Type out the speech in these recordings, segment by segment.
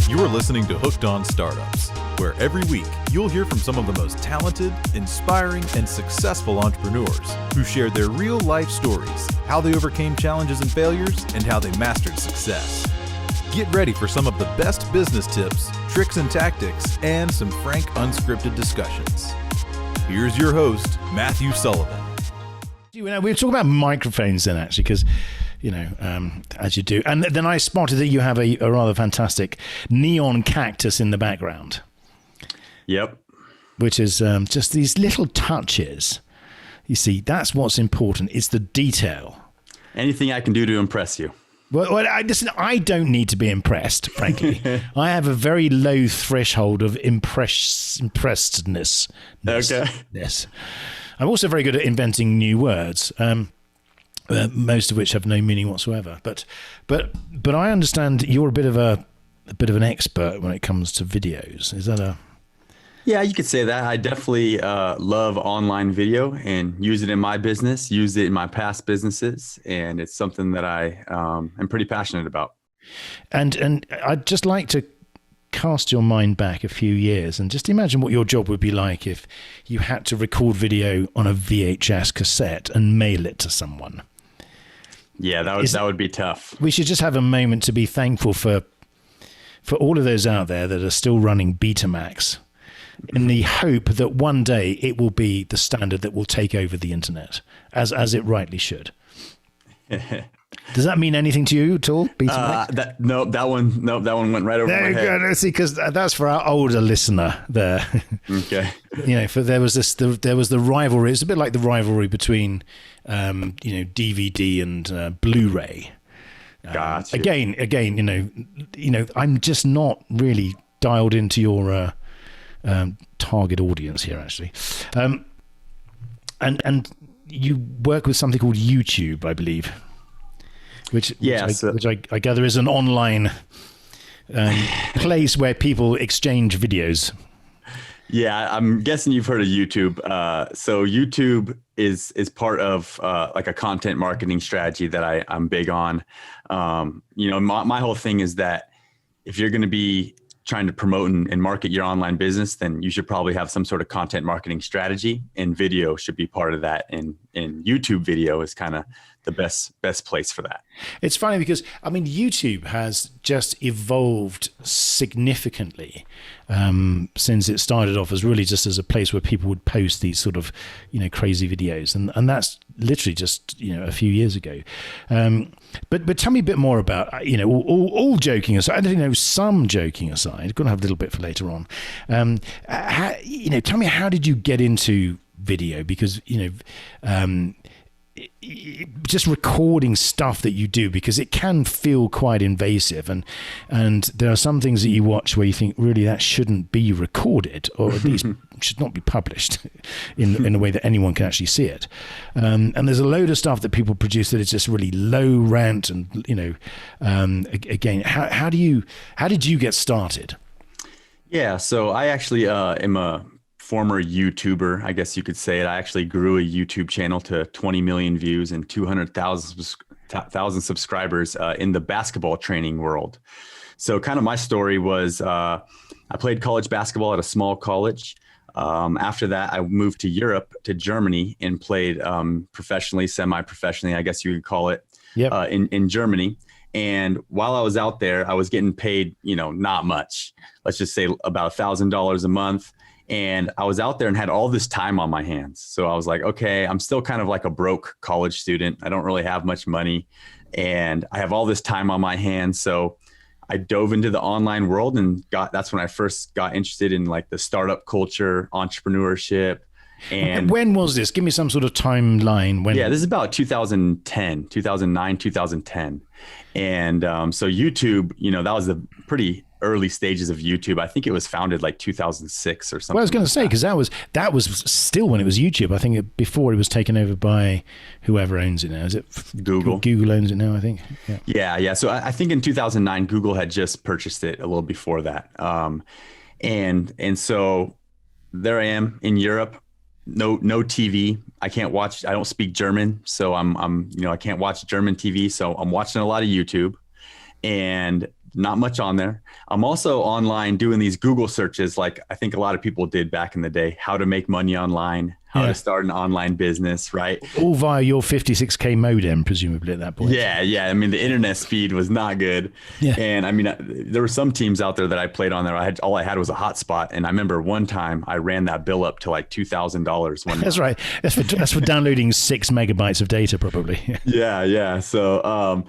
You're listening to Hooked on Startups, where every week you'll hear from some of the most talented, inspiring, and successful entrepreneurs who share their real-life stories, how they overcame challenges and failures, and how they mastered success. Get ready for some of the best business tips, tricks and tactics, and some frank, unscripted discussions. Here's your host, Matthew Sullivan. We were talking about microphones then, actually, because, as you do. And then I spotted that you have a rather fantastic neon cactus in the background. Yep. Which is just these little touches. You see, that's what's important. It's the detail. Anything I can do to impress you. Well, listen, I don't need to be impressed, frankly. I have a very low threshold of impressedness. Okay. Yes. I'm also very good at inventing new words, most of which have no meaning whatsoever. But I understand you're a bit of an expert when it comes to videos. Is that a? Yeah, you could say that. I definitely love online video and use it in my business, use it in my past businesses, and it's something that I am pretty passionate about. And I'd just like to cast your mind back a few years and just imagine what your job would be like if you had to record video on a VHS cassette and mail it to someone. Yeah, that would be tough. We should just have a moment to be thankful for all of those out there that are still running Betamax, in the hope that one day it will be the standard that will take over the internet, as it rightly should. Does that mean anything to you at all? That one went right over my head. Go. See, because that's for our older listener there. Okay. There was the rivalry. It's a bit like the rivalry between, DVD and Blu-ray. Gotcha. Again, I'm just not really dialed into your target audience here, actually. And you work with something called YouTube, I believe. Which I gather is an online place where people exchange videos. Yeah, I'm guessing you've heard of YouTube. So YouTube is part of like a content marketing strategy that I'm big on. My whole thing is that if you're going to be trying to promote and market your online business, then you should probably have some sort of content marketing strategy, and video should be part of that. And YouTube video is kind of the best place for that. It's funny because, YouTube has just evolved significantly since it started off as really just as a place where people would post these sort of, crazy videos. And that's literally just, a few years ago. But tell me a bit more about, all joking aside, some joking aside, going to have a little bit for later on. Tell me, how did you get into video? Because, just recording stuff that you do, because it can feel quite invasive, and there are some things that you watch where you think really that shouldn't be recorded, or at least should not be published in a way that anyone can actually see it. And there's a load of stuff that people produce that is just really low rent, and again, how did you get started? Yeah, so I actually am a former YouTuber, I guess you could say it. I actually grew a YouTube channel to 20 million views and 200,000 subscribers in the basketball training world. So kind of my story was I played college basketball at a small college. After that, I moved to Europe, to Germany, and played professionally, semi-professionally, I guess you would call it, in Germany. And while I was out there, I was getting paid, not much. Let's just say about $1,000 a month. And I was out there and had all this time on my hands. So I was like, okay, I'm still kind of like a broke college student. I don't really have much money, and I have all this time on my hands. So I dove into the online world, and that's when I first got interested in like the startup culture, entrepreneurship. And when was this? Give me some sort of timeline. Yeah, this is about 2010, 2009, 2010. And so YouTube, that was the pretty early stages of YouTube. I think it was founded like 2006 or something. Well, I was going to say, because that was still when it was YouTube. I think before it was taken over by whoever owns it now. Is it Google? Google owns it now, I think. Yeah. So I think in 2009, Google had just purchased it a little before that. And so there I am in Europe. No TV. I can't watch. I don't speak German, so I can't watch German TV. So I'm watching a lot of YouTube, and not much on there. I'm also online doing these Google searches, like I think a lot of people did back in the day, how to make money online, how to start an online business, right? All via your 56K modem, presumably at that point. Yeah. I mean, the internet speed was not good. Yeah. And I mean, there were some teams out there that I played on there. All I had was a hotspot. And I remember one time I ran that bill up to like $2,000. That's right. That's for downloading 6 megabytes of data, probably. Yeah. So,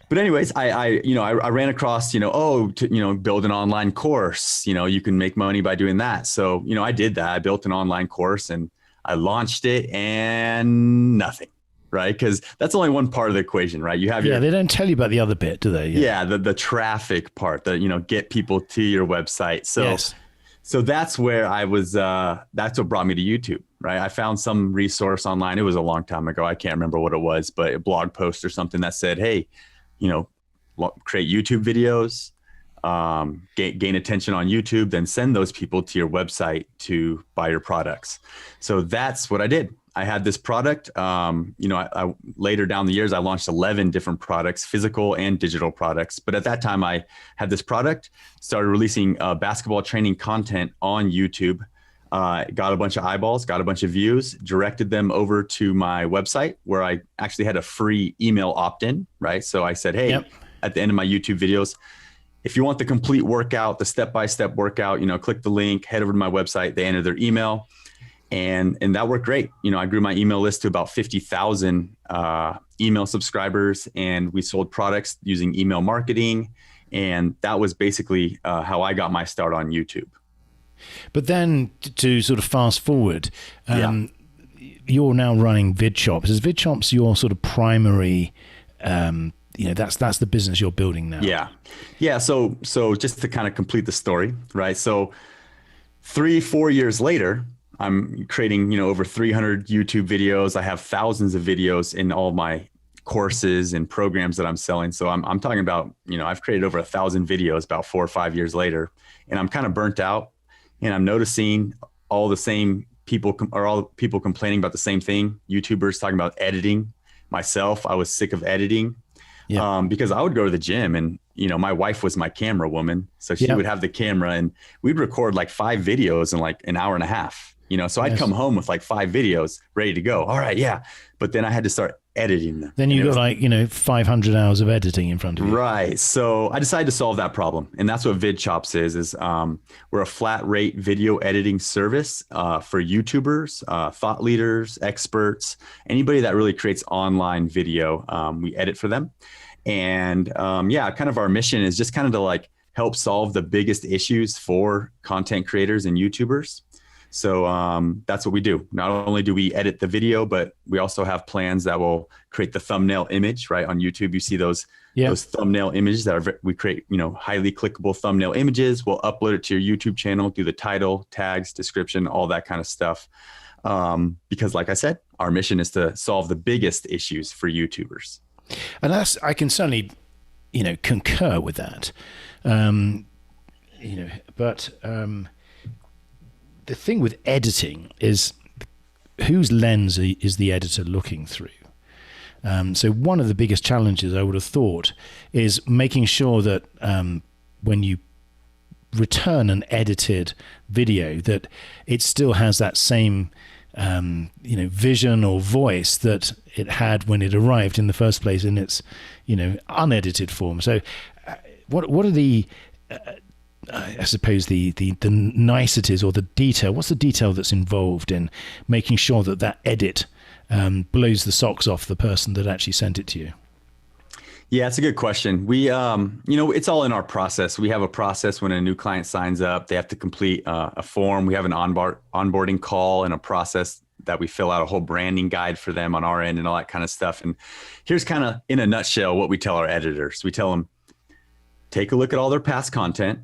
but anyways, I ran across, build an online course, you can make money by doing that. So, I did that. I built an online course and I launched it and nothing, right? Because that's only one part of the equation, right? You have they don't tell you about the other bit, do they? Yeah, the traffic part, get people to your website. So that's where I was, that's what brought me to YouTube, right? I found some resource online. It was a long time ago. I can't remember what it was, but a blog post or something that said, hey, create YouTube videos, gain attention on YouTube, then send those people to your website to buy your products. So that's what I did. I had this product. I later down the years, I launched 11 different products, physical and digital products. But at that time, I had this product, started releasing basketball training content on YouTube, got a bunch of eyeballs, got a bunch of views, directed them over to my website where I actually had a free email opt-in, right? So I said, hey, at the end of my YouTube videos, if you want the complete workout, the step-by-step workout, click the link, head over to my website, they enter their email. And that worked great. I grew my email list to about 50,000 email subscribers, and we sold products using email marketing. And that was basically how I got my start on YouTube. But then to sort of fast forward, you're now running VidChops. Is VidChops your sort of primary, that's the business you're building now? Yeah. So just to kind of complete the story, right? So 3-4 years later, I'm creating, over 300 YouTube videos. I have thousands of videos in all my courses and programs that I'm selling. So I'm talking about, I've created over 1,000 videos about 4 or 5 years later, and I'm kind of burnt out, and I'm noticing all the same people all people complaining about the same thing. YouTubers talking about editing. Myself, I was sick of editing because I would go to the gym and, my wife was my camera woman. So she would have the camera and we'd record like 5 videos in like an hour and a half. So I'd come home with like 5 videos ready to go. All right. Yeah. But then I had to start editing them. Then you got 500 hours of editing in front of you. Right. So I decided to solve that problem. And that's what VidChops is we're a flat rate video editing service for YouTubers, thought leaders, experts, anybody that really creates online video. We edit for them. And kind of our mission is just kind of to help solve the biggest issues for content creators and YouTubers. So that's what we do. Not only do we edit the video, but we also have plans that will create the thumbnail image, right? On YouTube, you see those thumbnail images that we create, highly clickable thumbnail images. We'll upload it to your YouTube channel, do the title, tags, description, all that kind of stuff. Because like I said, our mission is to solve the biggest issues for YouTubers. And I can certainly, concur with that. The thing with editing is whose lens is the editor looking through? So one of the biggest challenges I would have thought is making sure that when you return an edited video, that it still has that same vision or voice that it had when it arrived in the first place in its unedited form. So what are the I suppose the niceties or the detail? What's the detail that's involved in making sure that edit blows the socks off the person that actually sent it to you? Yeah, it's a good question. We, it's all in our process. We have a process when a new client signs up, they have to complete a form. We have an onboarding call and a process that we fill out a whole branding guide for them on our end and all that kind of stuff. And here's kind of in a nutshell what we tell our editors. We tell them, take a look at all their past content,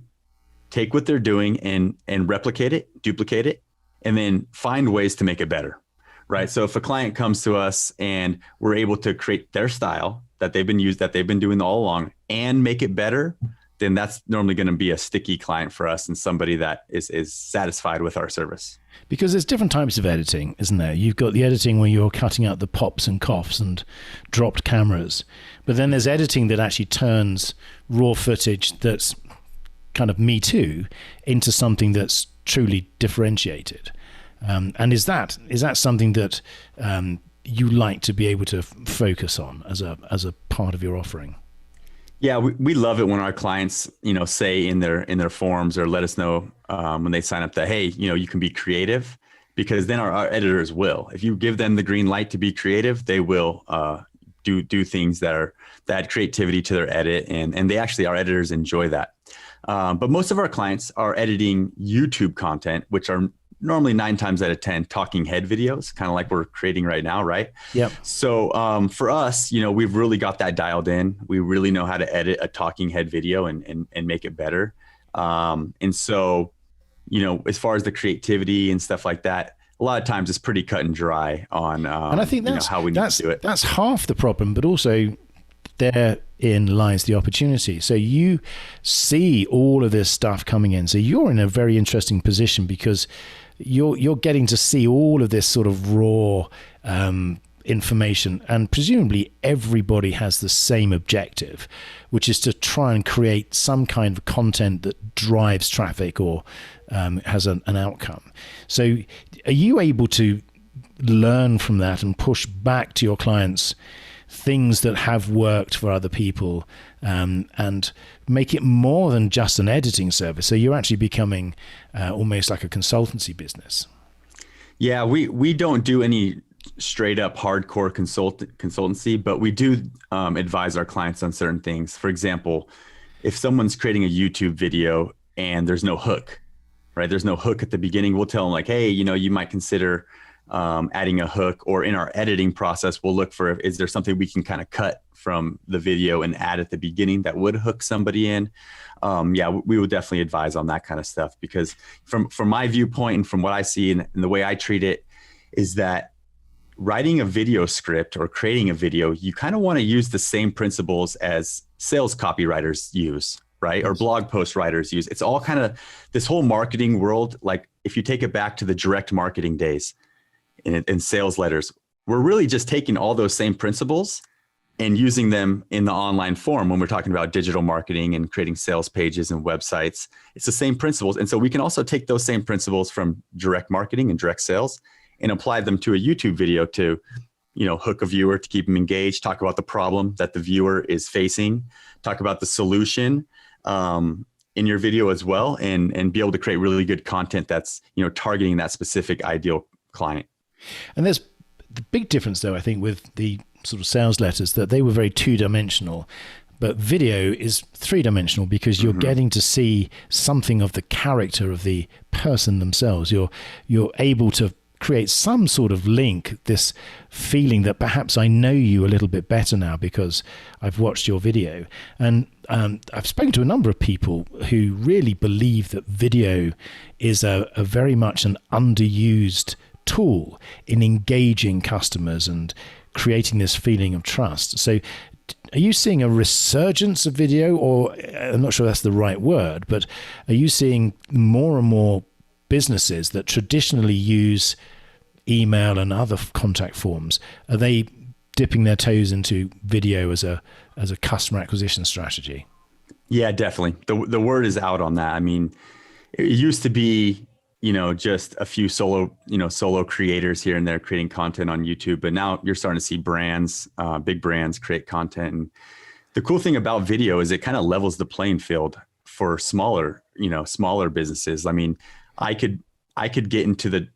take what they're doing and replicate it, duplicate it, and then find ways to make it better, right? So if a client comes to us and we're able to create their style that they've been doing all along and make it better, then that's normally going to be a sticky client for us and somebody that is satisfied with our service. Because there's different types of editing, isn't there? You've got the editing where you're cutting out the pops and coughs and dropped cameras. But then there's editing that actually turns raw footage that's kind of Me Too into something that's truly differentiated. And is that something that you like to be able to focus on as a part of your offering? Yeah, we love it when our clients, say in their forms or let us know when they sign up that, hey, you can be creative, because then our editors will. If you give them the green light to be creative, they will do things that add creativity to their edit, and they actually, our editors enjoy that. But most of our clients are editing YouTube content, which are normally 9 times out of 10 talking head videos, kind of like we're creating right now, right? Yep. So for us, we've really got that dialed in. We really know how to edit a talking head video and make it better. And so, as far as the creativity and stuff like that, a lot of times it's pretty cut and dry on and I think that's how we need to do it. That's half the problem, but also therein lies the opportunity. So you see all of this stuff coming in. So you're in a very interesting position because you're getting to see all of this sort of raw information, and presumably everybody has the same objective, which is to try and create some kind of content that drives traffic or has an outcome. So are you able to learn from that and push back to your clients things that have worked for other people, and make it more than just an editing service? So you're actually becoming almost like a consultancy business. Yeah, we don't do any straight up hardcore consultancy, but we do advise our clients on certain things. For example, if someone's creating a YouTube video and there's no hook, right? There's no hook at the beginning. We'll tell them like, hey, you might consider adding a hook, or in our editing process, we'll look for, is there something we can kind of cut from the video and add at the beginning that would hook somebody in? We would definitely advise on that kind of stuff, because from my viewpoint and from what I see and the way I treat it is that writing a video script or creating a video, you kind of want to use the same principles as sales copywriters use, right? Or blog post writers use. It's all kind of this whole marketing world. Like if you take it back to the direct marketing days, in sales letters, we're really just taking all those same principles and using them in the online form when we're talking about digital marketing and creating sales pages and websites. It's the same principles. And so we can also take those same principles from direct marketing and direct sales and apply them to a YouTube video to, hook a viewer, to keep them engaged, talk about the problem that the viewer is facing, talk about the solution in your video as well, and be able to create really good content that's, targeting that specific ideal client. And there's the big difference, though, I think, with the sort of sales letters, that they were very 2-dimensional, but video is 3-dimensional because you're getting to see something of the character of the person themselves. You're able to create some sort of link, this feeling that perhaps I know you a little bit better now because I've watched your video. And I've spoken to a number of people who really believe that video is a very much an underused tool in engaging customers and creating this feeling of trust. So are you seeing a resurgence of video, or I'm not sure that's the right word, but are you seeing more and more businesses that traditionally use email and other contact forms, are they dipping their toes into video as a customer acquisition strategy? Yeah, definitely. The word is out on that. I mean, it used to be just a few solo creators here and there creating content on YouTube. But now you're starting to see brands, big brands create content. And the cool thing about video is it kind of levels the playing field for smaller businesses. I mean, I could get into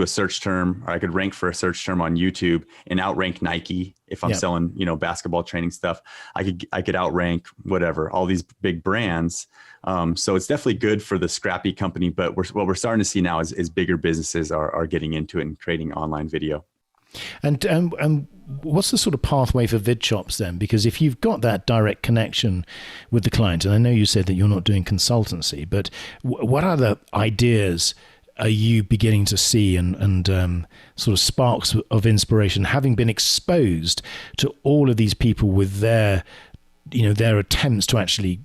a search term, or I could rank for a search term on YouTube and outrank Nike. If I'm selling, basketball training stuff, I could outrank whatever, all these big brands. So it's definitely good for the scrappy company, but what we're starting to see now is bigger businesses are getting into it and creating online video. And what's the sort of pathway for VidChops then? Because if you've got that direct connection with the client, and I know you said that you're not doing consultancy, but what other ideas are you beginning to see and sort of sparks of inspiration, having been exposed to all of these people with their their attempts to actually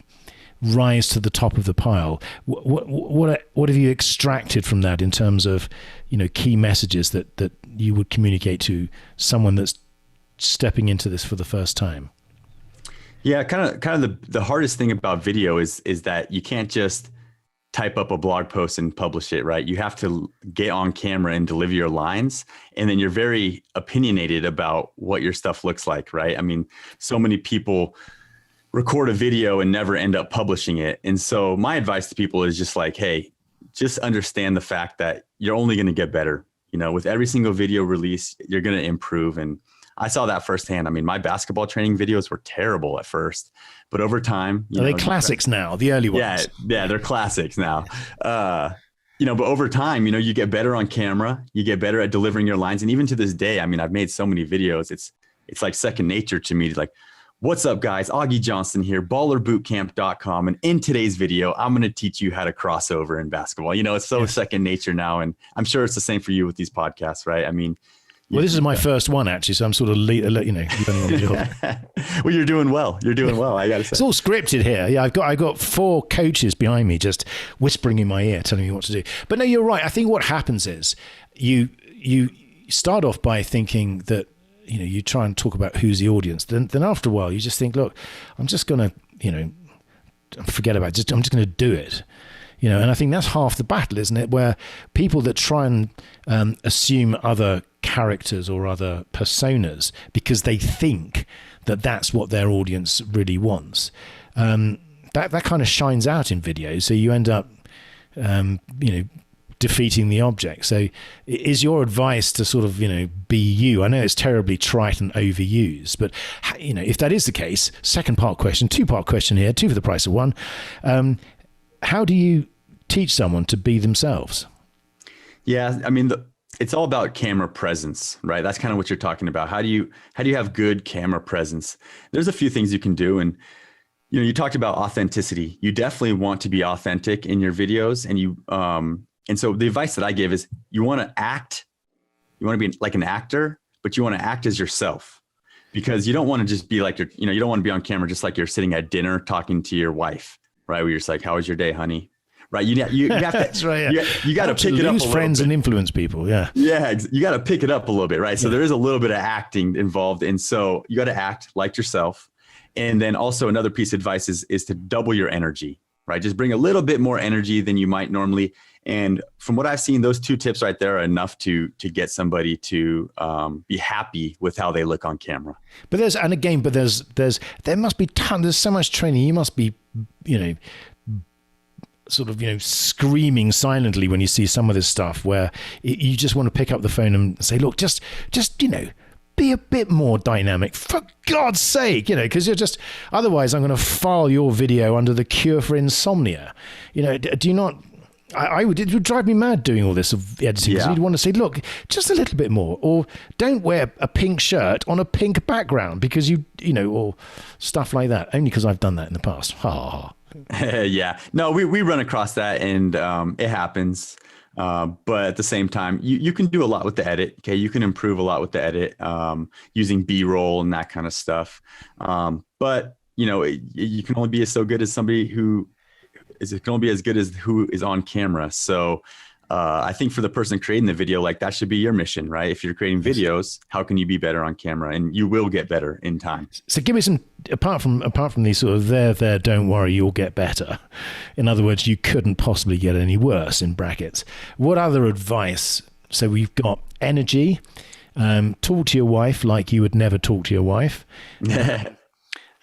rise to the top of the pile. What have you extracted from that in terms of key messages that you would communicate to someone that's stepping into this for the first time? Yeah, kind of the hardest thing about video is that you can't just type up a blog post and publish it, right? You have to get on camera and deliver your lines, and then you're very opinionated about what your stuff looks like, right? I mean, so many people record a video and never end up publishing it. And so my advice to people is just like, hey, just understand the fact that you're only going to get better. With every single video release, you're going to improve. And I saw that firsthand. I mean, my basketball training videos were terrible at first, but over time, are they classics now? The early ones? Yeah, they're classics now. But over time, you get better on camera, you get better at delivering your lines. And even to this day, I mean, I've made so many videos. It's like second nature to me. Like, what's up, guys? Augie Johnston here, ballerbootcamp.com. And in today's video, I'm going to teach you how to cross over in basketball. It's so second nature now. And I'm sure it's the same for you with these podcasts, right? I mean, well, this is my first one, actually, so I'm sort of learning on the job. Well, you're doing well. You're doing well, I got to say. It's all scripted here. Yeah, I've got 4 coaches behind me just whispering in my ear, telling me what to do. But no, you're right. I think what happens is you start off by thinking that, you try and talk about who's the audience. Then after a while, you just think, look, I'm just going to, forget about it. I'm just going to do it. And I think that's half the battle, isn't it? Where people that try and assume other characters or other personas because they think that that's what their audience really wants. That kind of shines out in videos. So you end up, defeating the object. So is your advice to sort of, be you? I know it's terribly trite and overused, but if that is the case, second part question, 2-part question here, 2 for the price of 1. How do you teach someone to be themselves? Yeah, I mean, it's all about camera presence, right? That's kind of what you're talking about. How do you have good camera presence? There's a few things you can do. And, you talked about authenticity. You definitely want to be authentic in your videos. And so the advice that I give is you want to be like an actor, but you want to act as yourself, because you don't want to just be like you don't want to be on camera just like you're sitting at dinner talking to your wife, right? Where you're just like, how was your day, honey? Right. You have to, that's right. Yeah. You got to pick it up. Lose friends and influence people. Yeah. Yeah. You got to pick it up a little bit. Right. So there is a little bit of acting involved. And so you got to act like yourself. And then also another piece of advice is to double your energy, right? Just bring a little bit more energy than you might normally. And from what I've seen, those 2 tips right there are enough to get somebody to be happy with how they look on camera. But there must be there's so much training. You must be, sort of, screaming silently when you see some of this stuff where you just want to pick up the phone and say, look, just be a bit more dynamic, for God's sake, because you're just, otherwise I'm going to file your video under the cure for insomnia. Do you not, it would drive me mad doing all this of editing. Yeah. You'd want to say, look, just a little bit more, or don't wear a pink shirt on a pink background because or stuff like that. Only because I've done that in the past. Ha ha ha. Yeah, no, we run across that, and it happens. But at the same time, you can do a lot with the edit. Okay. You can improve a lot with the edit, using B-roll and that kind of stuff. But you can only be so good as somebody who can only be as good as who is on camera. So I think for the person creating the video, like that should be your mission, right? If you're creating videos, how can you be better on camera? And you will get better in time. So give me some, apart from these sort of there, don't worry, you'll get better. In other words, you couldn't possibly get any worse in brackets. What other advice? So we've got energy, talk to your wife like you would never talk to your wife.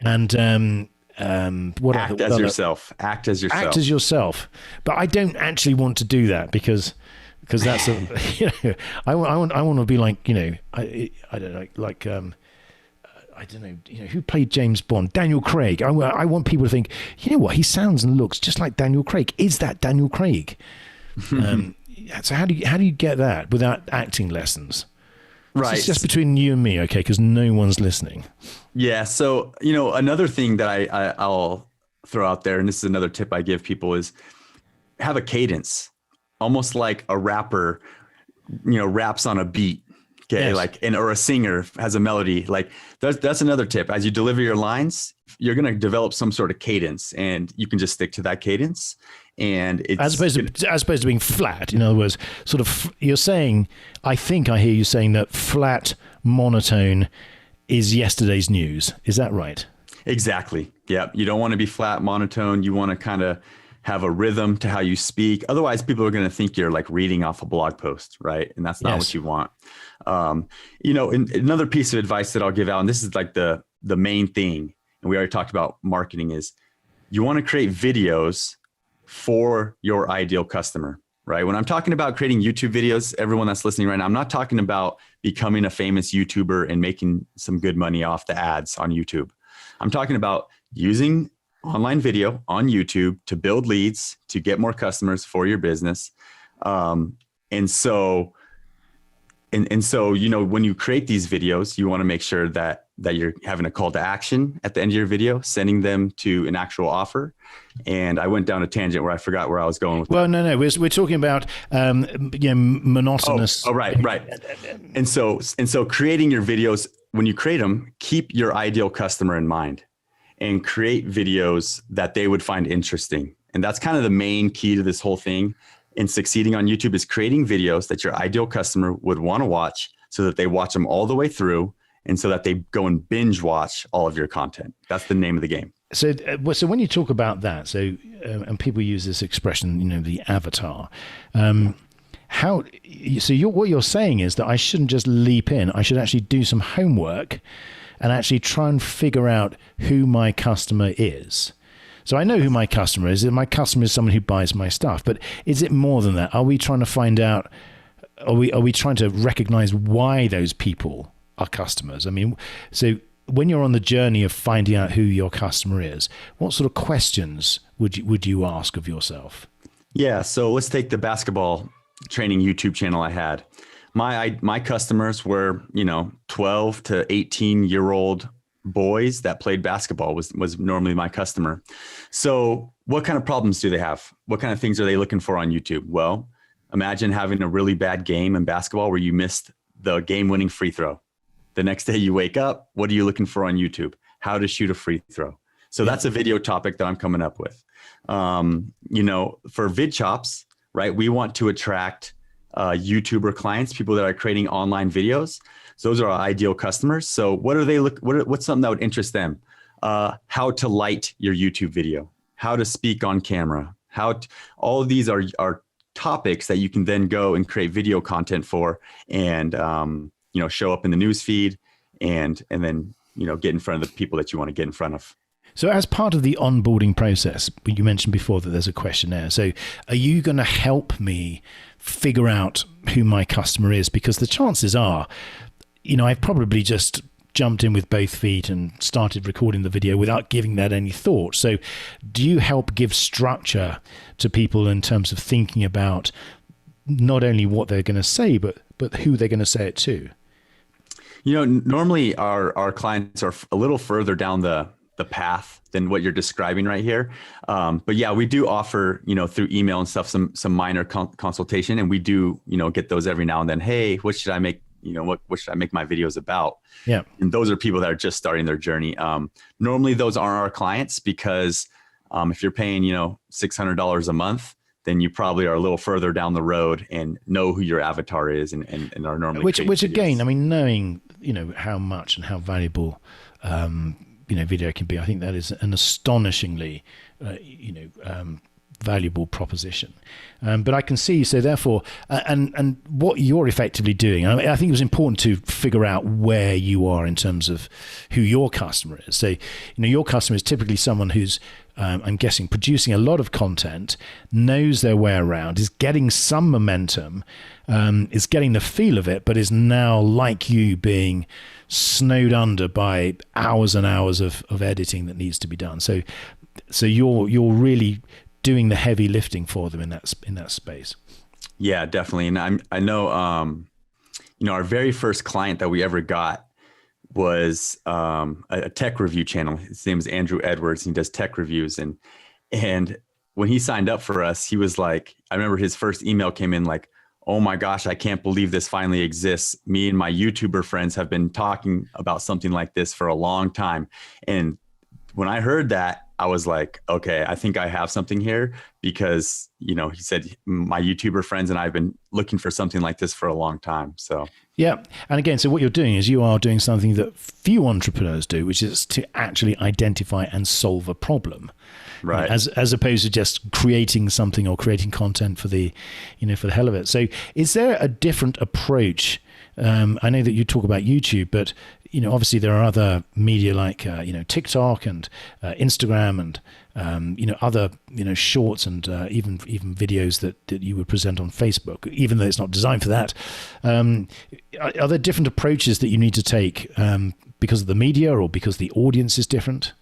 And, act as yourself. Act as yourself. But I don't actually want to do that because that's I want to be like, I don't know, like I don't know, who played James Bond? Daniel Craig. I want people to think, what, he sounds and looks just like Daniel Craig. Is that Daniel Craig? So how do you get that without acting lessons? Right. It's just between you and me, okay? Because no one's listening. Yeah. So, another thing that I'll throw out there, and this is another tip I give people, is have a cadence, almost like a rapper, raps on a beat. Okay. Yes. Like, or a singer has a melody. Like that's another tip. As you deliver your lines, you're going to develop some sort of cadence, and you can just stick to that cadence. And it's as opposed to being flat. In other words, sort of, you're saying, I think I hear you saying that flat monotone is yesterday's news. Is that right? Exactly. Yeah. You don't want to be flat monotone. You want to kind of have a rhythm to how you speak. Otherwise, people are going to think you're like reading off a blog post, right? And that's not what you want. Another piece of advice that I'll give out, and this is like the main thing, and we already talked about marketing, is you want to create videos for your ideal customer, right? When I'm talking about creating YouTube videos, everyone that's listening right now, I'm not talking about becoming a famous YouTuber and making some good money off the ads on YouTube. I'm talking about using online video on YouTube to build leads, to get more customers for your business. And so, when you create these videos, you want to make sure that you're having a call to action at the end of your video, sending them to an actual offer. And I went down a tangent where I forgot where I was going with that. Well, no, we're talking about monotonous. Oh, right. And so creating your videos, when you create them, keep your ideal customer in mind and create videos that they would find interesting. And that's kind of the main key to this whole thing. In succeeding on YouTube is creating videos that your ideal customer would want to watch, so that they watch them all the way through, and so that they go and binge watch all of your content. That's the name of the game. So when you talk about that, and people use this expression, the avatar, what you're saying is that I shouldn't just leap in. I should actually do some homework and actually try and figure out who my customer is. So I know who my customer is. My customer is someone who buys my stuff. But is it more than that? Are we trying to find out? Are we trying to recognize why those people are customers? I mean, so when you're on the journey of finding out who your customer is, what sort of questions would you ask of yourself? Yeah. So let's take the basketball training YouTube channel I had. My customers were 12 to 18-year-old boys that played basketball was normally my customer. So what kind of problems do they have? What kind of things are they looking for on YouTube? Well, imagine having a really bad game in basketball where you missed the game-winning free throw. The next day you wake up, what are you looking for on YouTube? How to shoot a free throw. So that's a video topic that I'm coming up with. For VidChops, right, we want to attract YouTuber clients, people that are creating online videos. So those are our ideal customers. So what are they what's something that would interest them? How to light your YouTube video, how to speak on camera, all of these are topics that you can then go and create video content for, and show up in the news feed, and then get in front of the people that you want to get in front of. So as part of the onboarding process, you mentioned before that there's a questionnaire. So are you going to help me figure out who my customer is? Because the chances are, I've probably just jumped in with both feet and started recording the video without giving that any thought. So do you help give structure to people in terms of thinking about not only what they're going to say, but who they're going to say it to? Normally our clients are a little further down the path than what you're describing right here. But yeah, we do offer, through email and stuff, some minor consultation, and we do, get those every now and then. Hey, what should I make? What should I make my videos about? Yeah. And those are people that are just starting their journey. Normally those aren't our clients, because if you're paying, $600 a month, then you probably are a little further down the road and know who your avatar is and are normally which again, I mean, knowing, how much and how valuable, video can be, I think that is an astonishingly, valuable proposition. But I can see, so therefore, and what you're effectively doing, I think it was important to figure out where you are in terms of who your customer is. So, your customer is typically someone who's, I'm guessing, producing a lot of content, knows their way around, is getting some momentum, is getting the feel of it, but is now, like you, being snowed under by hours and hours of editing that needs to be done. So you're really doing the heavy lifting for them in that space. Yeah, definitely. And I know, our very first client that we ever got was a tech review channel. His name is Andrew Edwards. He does tech reviews. And when he signed up for us, he was like, I remember his first email came in like, oh my gosh, I can't believe this finally exists. Me and my YouTuber friends have been talking about something like this for a long time. And when I heard that, I was like, okay, I think I have something here, because, he said my YouTuber friends and I have been looking for something like this for a long time. So, yeah. And again, so what you're doing is you are doing something that few entrepreneurs do, which is to actually identify and solve a problem. Right. As opposed to just creating something or creating content for the hell of it. So is there a different approach? I know that you talk about YouTube, but obviously there are other media like TikTok and Instagram and other shorts and even videos that you would present on Facebook, even though it's not designed for that. Are there different approaches that you need to take because of the media or because the audience is different?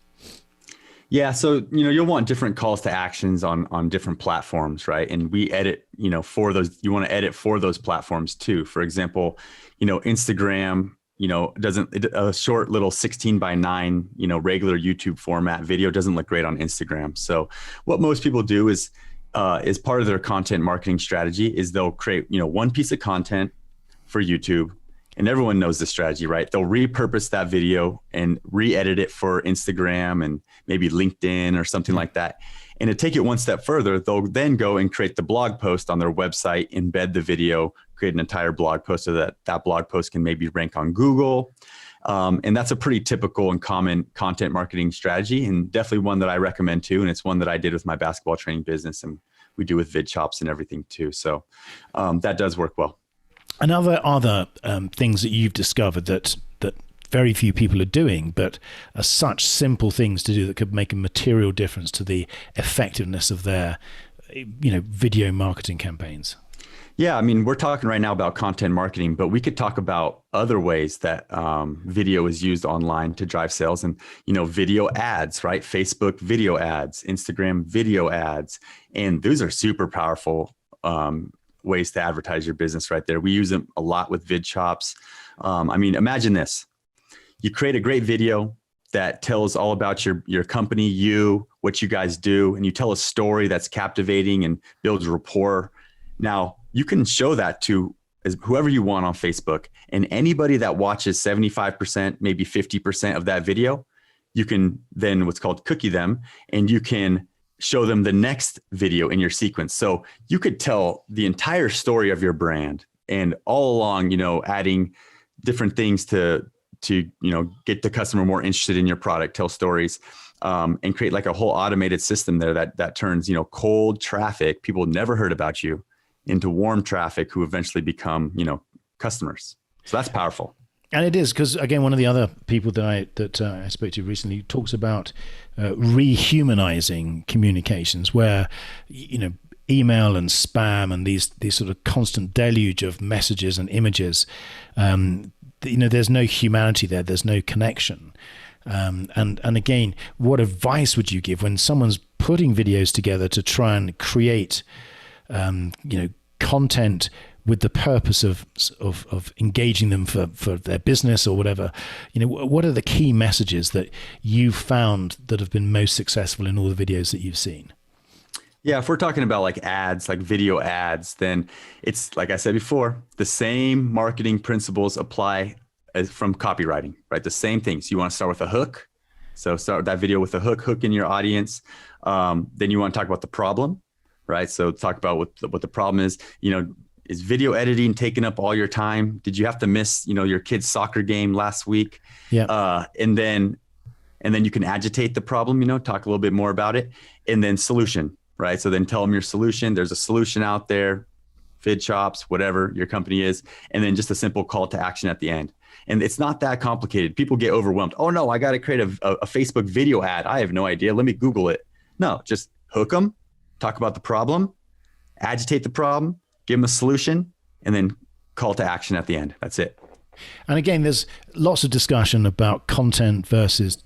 Yeah. So, you'll want different calls to actions on different platforms, right? And we edit, for those, you want to edit for those platforms too. For example, Instagram, a short little 16:9, regular YouTube format video doesn't look great on Instagram. So what most people do is part of their content marketing strategy is they'll create, one piece of content for YouTube. And everyone knows this strategy, right? They'll repurpose that video and re-edit it for Instagram and maybe LinkedIn or something like that. And to take it one step further, they'll then go and create the blog post on their website, embed the video, create an entire blog post so that blog post can maybe rank on Google. And that's a pretty typical and common content marketing strategy, and definitely one that I recommend too. And it's one that I did with my basketball training business, and we do with VidChops and everything too. So that does work well. And other things that you've discovered that very few people are doing, but are such simple things to do that could make a material difference to the effectiveness of their, video marketing campaigns? Yeah, I mean, we're talking right now about content marketing, but we could talk about other ways that video is used online to drive sales, and video ads, right? Facebook video ads, Instagram video ads, and those are super powerful ways to advertise your business right there. We use them a lot with VidChops. I mean, imagine this. You create a great video that tells all about your company, what you guys do, and you tell a story that's captivating and builds rapport. Now, you can show that to whoever you want on Facebook, and anybody that watches 75%, maybe 50% of that video, you can then what's called cookie them, and you can show them the next video in your sequence. So you could tell the entire story of your brand, and all along, adding different things to get the customer more interested in your product, tell stories, and create like a whole automated system there that turns, cold traffic, people never heard about you, into warm traffic who eventually become, customers. So that's powerful. And it is, because again, one of the other people that I spoke to recently talks about rehumanizing communications, where email and spam and these sort of constant deluge of messages and images. There's no humanity there. There's no connection. And again, what advice would you give when someone's putting videos together to try and create content with the purpose of engaging them for their business or whatever? What are the key messages that you've found that have been most successful in all the videos that you've seen? Yeah, if we're talking about like ads, like video ads, then it's, like I said before, the same marketing principles apply as from copywriting, right? The same things. You want to start with a hook. So start that video with a hook in your audience. Then you want to talk about the problem, right? So talk about what the problem is. Is video editing taking up all your time? Did you have to miss, your kid's soccer game last week? Yeah. And then you can agitate the problem, talk a little bit more about it, and then solution, right? So then tell them your solution. There's a solution out there, VidChops, whatever your company is, and then just a simple call to action at the end. And it's not that complicated. People get overwhelmed. Oh no, I got to create a Facebook video ad. I have no idea. Let me Google it. No, just hook them, talk about the problem, agitate the problem, give them a solution, and then call to action at the end. That's it. And again, there's lots of discussion about content versus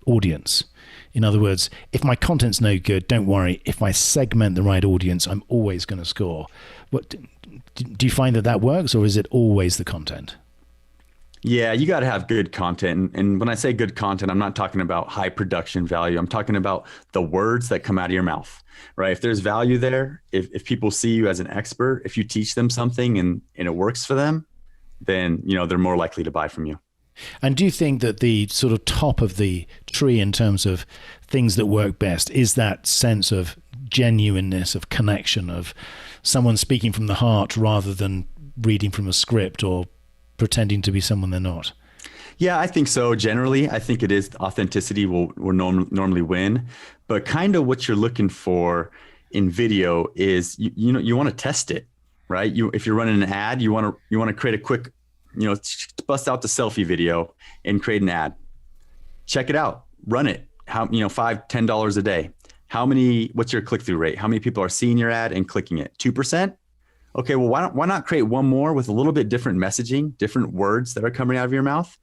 audience. In other words, if my content's no good, don't worry. If I segment the right audience, I'm always going to score. Do you find that works, or is it always the content? Yeah, you got to have good content. And when I say good content, I'm not talking about high production value. I'm talking about the words that come out of your mouth, right? If there's value there, if people see you as an expert, if you teach them something and it works for them, then, they're more likely to buy from you. And do you think that the sort of top of the tree in terms of things that work best is that sense of genuineness, of connection, of someone speaking from the heart rather than reading from a script or pretending to be someone they're not? Yeah, I think so. Generally, I think it is authenticity will normally win, but kind of what you're looking for in video is you want to test it, right? If you're running an ad, you want to create a quick, bust out the selfie video and create an ad. Check it out, run it. How $5-10 a day. What's your click-through rate? How many people are seeing your ad and clicking it? 2%? Okay, well, why not create one more with a little bit different messaging, different words that are coming out of your mouth,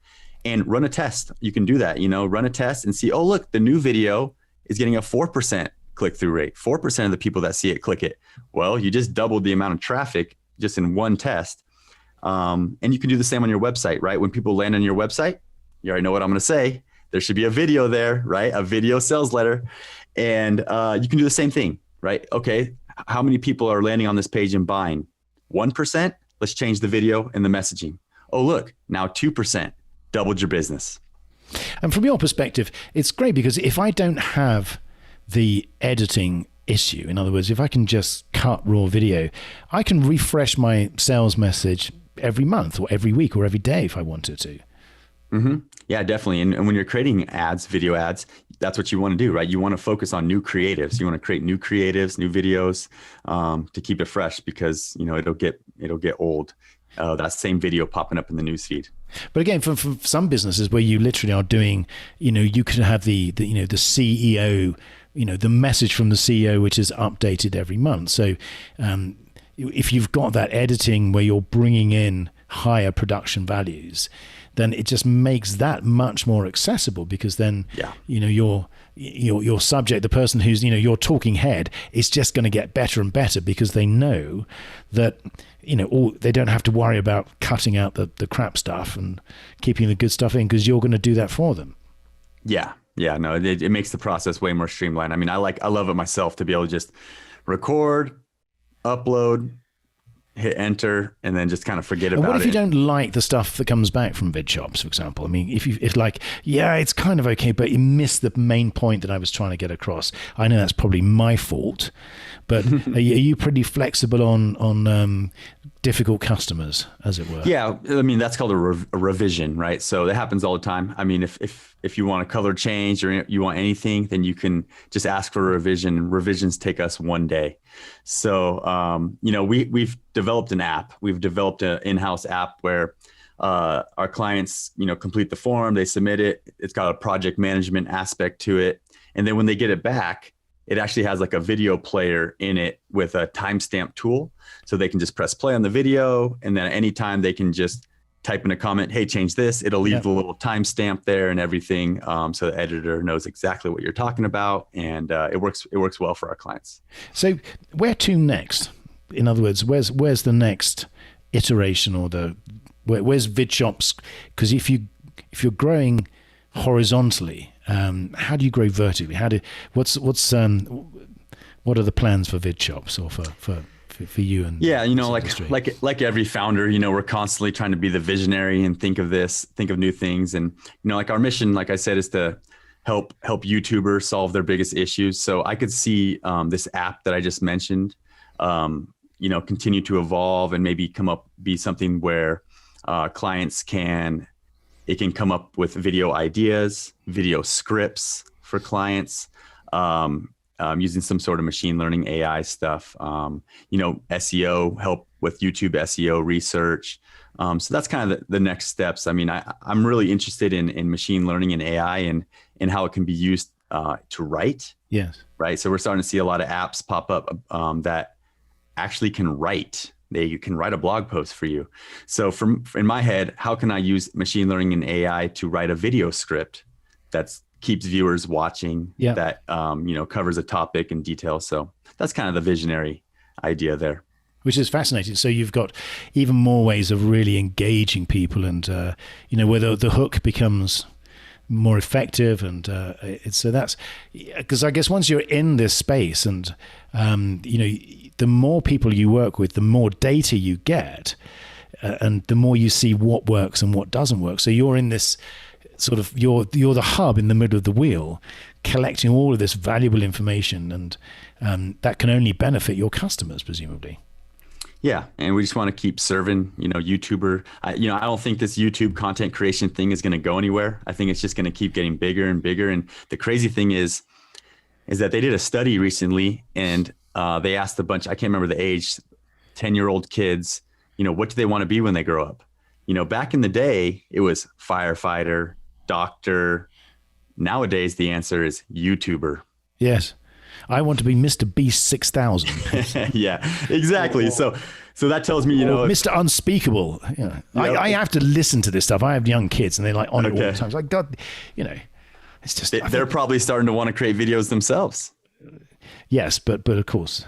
and run a test. You can do that, run a test and see, oh, look, the new video is getting a 4% click-through rate. 4% of the people that see it click it. Well, you just doubled the amount of traffic just in one test. And you can do the same on your website, right? When people land on your website, you already know what I'm going to say. There should be a video there, right? A video sales letter. And you can do the same thing, right? Okay, how many people are landing on this page and buying? 1%? Let's change the video and the messaging. Oh, look, now 2%, doubled your business. And from your perspective, it's great because if I don't have the editing issue, in other words, if I can just cut raw video, I can refresh my sales message every month or every week or every day if I wanted to. Mm-hmm. Yeah, definitely. And when you're creating ads, video ads, that's what you want to do, right? You want to focus on new creatives. You want to create new creatives, new videos to keep it fresh because, it'll get old. That same video popping up in the newsfeed. But again, for some businesses where you literally are doing, you could have the CEO, the message from the CEO, which is updated every month. So if you've got that editing where you're bringing in higher production values, then it just makes that much more accessible because then, your subject, the person who's, your talking head is just going to get better and better because they know that, they don't have to worry about cutting out the crap stuff and keeping the good stuff in because you're going to do that for them. Yeah. Yeah. No, it makes the process way more streamlined. I mean, I love it myself to be able to just record, upload, hit enter, and then just kind of forget about it. What if you don't like the stuff that comes back from VidChops, for example? I mean, if like, yeah, it's kind of okay, but you missed the main point that I was trying to get across. I know that's probably my fault, but are you pretty flexible on difficult customers, as it were? Yeah, I mean, that's called a revision, right? So that happens all the time. I mean, if you want a color change or you want anything, then you can just ask for a revision. Revisions take us one day. So, we've developed an app. We've developed an in-house app where our clients, complete the form, they submit it. It's got a project management aspect to it. And then when they get it back, it actually has like a video player in it with a timestamp tool. So they can just press play on the video. And then anytime they can just type in a comment, hey, change this. It'll leave the little timestamp there and everything. So the editor knows exactly what you're talking about. And it works well for our clients. So where to next? In other words, where's the next iteration or where's VidChops? Because if you're growing horizontally, how do you grow vertically? What are the plans for VidChops or for you? And like every founder, we're constantly trying to be the visionary and think of new things. And, like our mission, like I said, is to help YouTubers solve their biggest issues. So I could see this app that I just mentioned, continue to evolve and maybe be something where clients can come up with video ideas, video scripts for clients, using some sort of machine learning AI stuff, SEO, help with YouTube SEO research. So that's kind of the next steps. I mean, I'm really interested in machine learning and AI and how it can be used to write. Yes. Right. So we're starting to see a lot of apps pop up that actually can write. They can write a blog post for you. So in my head, how can I use machine learning and AI to write a video script that keeps viewers watching, that covers a topic in detail? So that's kind of the visionary idea there. which is fascinating. So you've got even more ways of really engaging people, and where the hook becomes more effective, and so that's because I guess once you're in this space, and the more people you work with, the more data you get, and the more you see what works and what doesn't work. So you're in this sort of you're the hub in the middle of the wheel, collecting all of this valuable information, and that can only benefit your customers, presumably. Yeah, and we just want to keep serving, YouTuber. I don't think this YouTube content creation thing is going to go anywhere. I think it's just going to keep getting bigger and bigger. And the crazy thing is that they did a study recently, and they asked a bunch, I can't remember the age, 10-year-old kids, what do they want to be when they grow up? Back in the day, it was firefighter, doctor. Nowadays, the answer is YouTuber. Yes. I want to be Mr. Beast 6000. Yeah, exactly. So that tells me, Mr. Unspeakable. Yep. I have to listen to this stuff. I have young kids, and they're like on it all the time. It's like, God, it's just they're probably starting to want to create videos themselves. Yes, but of course,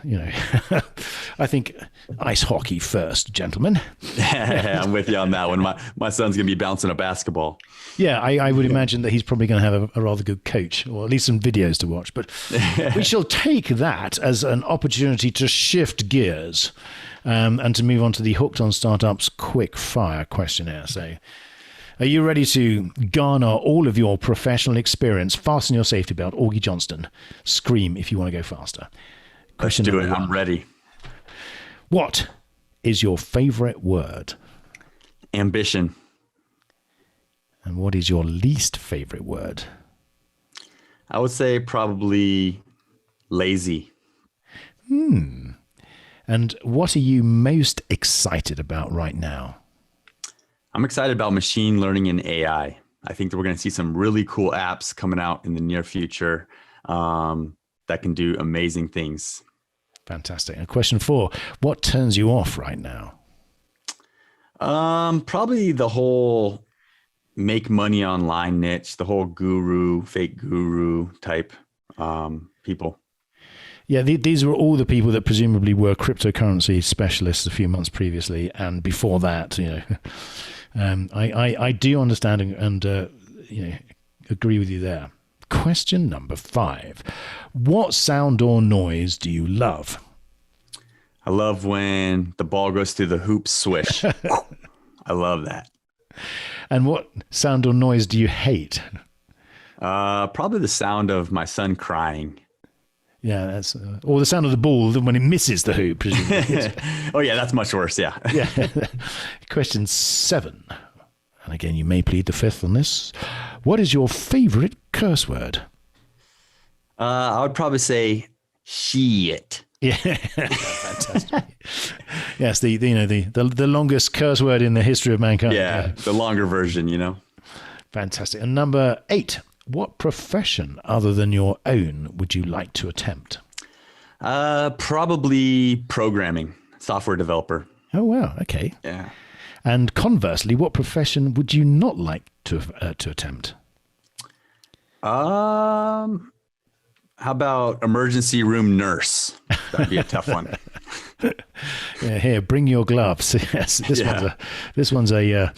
I think ice hockey first, gentlemen. I'm with you on that one. My son's going to be bouncing a basketball. Yeah, I would imagine that he's probably going to have a rather good coach, or at least some videos to watch. But we shall take that as an opportunity to shift gears and to move on to the Hooked on Startups quick fire questionnaire. So, are you ready to garner all of your professional experience? Fasten your safety belt. Augie Johnston. Scream if you want to go faster. Let's do it. I'm ready. What is your favorite word? Ambition. And what is your least favorite word? I would say probably lazy. And what are you most excited about right now? I'm excited about machine learning and AI. I think that we're going to see some really cool apps coming out in the near future that can do amazing things. Fantastic. And question 4, what turns you off right now? Probably the whole make money online niche, the whole fake guru type people. Yeah, these were all the people that presumably were cryptocurrency specialists a few months previously, and before that, I do understand and agree with you there. Question number 5: what sound or noise do you love? I love when the ball goes through the hoop swish. I love that. And what sound or noise do you hate? Probably the sound of my son crying. Yeah, that's or the sound of the ball when it misses the hoop. Presumably. Oh yeah, that's much worse. Yeah. Yeah. Question 7, and again, you may plead the fifth on this. What is your favorite curse word? I would probably say shit. Yeah, fantastic. Yes, the longest curse word in the history of mankind. Yeah, the longer version, Fantastic. And number 8, what profession other than your own would you like to attempt? Probably programming, software developer. Oh, wow. Okay. Yeah. And conversely, what profession would you not like to attempt? How about emergency room nurse? That'd be a tough one. Yeah, here, bring your gloves. Yes, this one's a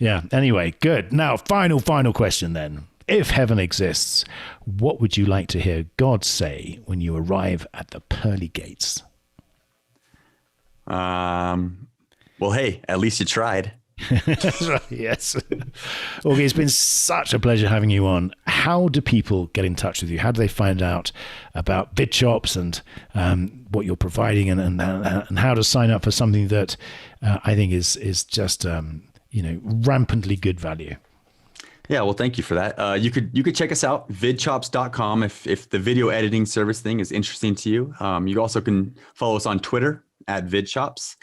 Anyway, good. Now, final question then. If heaven exists, what would you like to hear God say when you arrive at the pearly gates? Well, hey, at least you tried. That's right, yes. Okay, it's been such a pleasure having you on. How do people get in touch with you? How do they find out about VidChops and what you're providing, and how to sign up for something that I think is just rampantly good value? Yeah, well, thank you for that. You could check us out, vidchops.com, if the video editing service thing is interesting to you. You also can follow us on Twitter at VidChops.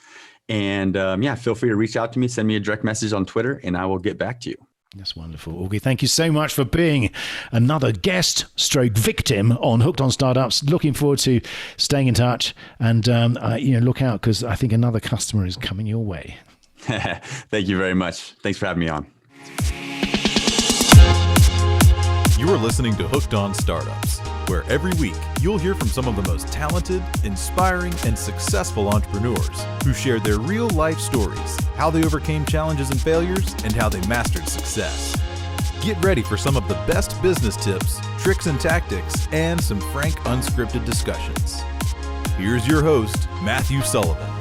And feel free to reach out to me, send me a direct message on Twitter, and I will get back to you. That's wonderful. Augie, thank you so much for being another guest stroke victim on Hooked on Startups. Looking forward to staying in touch, and look out, because I think another customer is coming your way. Thank you very much. Thanks for having me on. You are listening to Hooked on Startups, where every week you'll hear from some of the most talented, inspiring, and successful entrepreneurs who shared their real-life stories, how they overcame challenges and failures, and how they mastered success. Get ready for some of the best business tips, tricks and tactics, and some frank, unscripted discussions. Here's your host, Matthew Sullivan.